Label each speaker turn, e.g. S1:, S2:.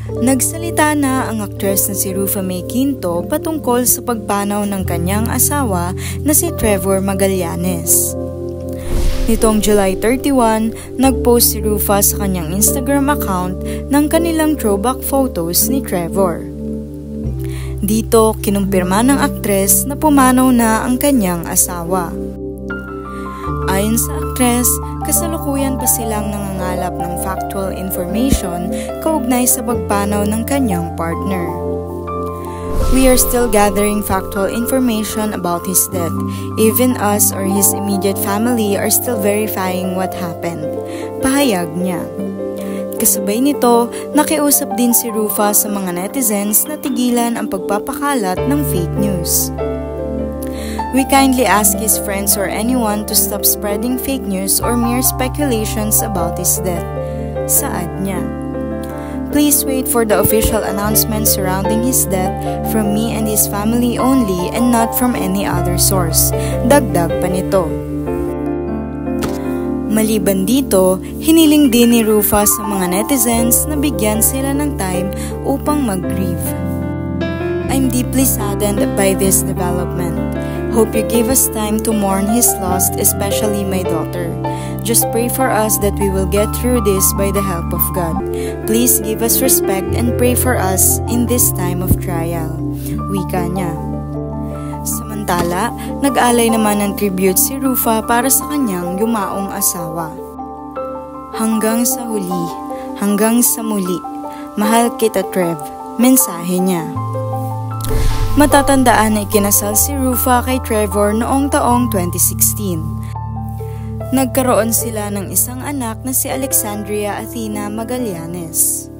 S1: Nagsalita na ang aktres na si Rufa May Quinto patungkol sa pagpanaw ng kanyang asawa na si Trevor Magallanes. Nitong July 31, nagpost si Rufa sa kanyang Instagram account ng kanilang throwback photos ni Trevor. Dito, kinumpirma ng aktres na pumanaw na ang kanyang asawa. Ayon sa aktres, kasalukuyan pa silang nangangalap ng factual information kaugnay sa pagpanaw ng kanyang partner. We are still gathering factual information about his death. Even us or his immediate family are still verifying what happened. Pahayag niya. Kasabay nito, nakiusap din si Rufa sa mga netizens na tigilan ang pagpapakalat ng fake news. We kindly ask his friends or anyone to stop spreading fake news or mere speculations about his death. Saad niya. Please wait for the official announcement surrounding his death from me and his family only and not from any other source. Dagdag pa nito. Maliban dito, hiniling din ni Rufa sa mga netizens na bigyan sila ng time upang mag-grieve. I'm deeply saddened by this development. Hope you give us time to mourn his loss, especially my daughter. Just pray for us that we will get through this by the help of God. Please give us respect and pray for us in this time of trial. Wika niya. Samantala, nag-alay naman ng tribute si Rufa para sa kanyang yumaong asawa. Hanggang sa huli, hanggang sa muli, mahal kita Trev, mensahe niya. Matatandaan na ikinasal si Rufa kay Trevor noong taong 2016. Nagkaroon sila ng isang anak na si Alexandria Athena Magallanes.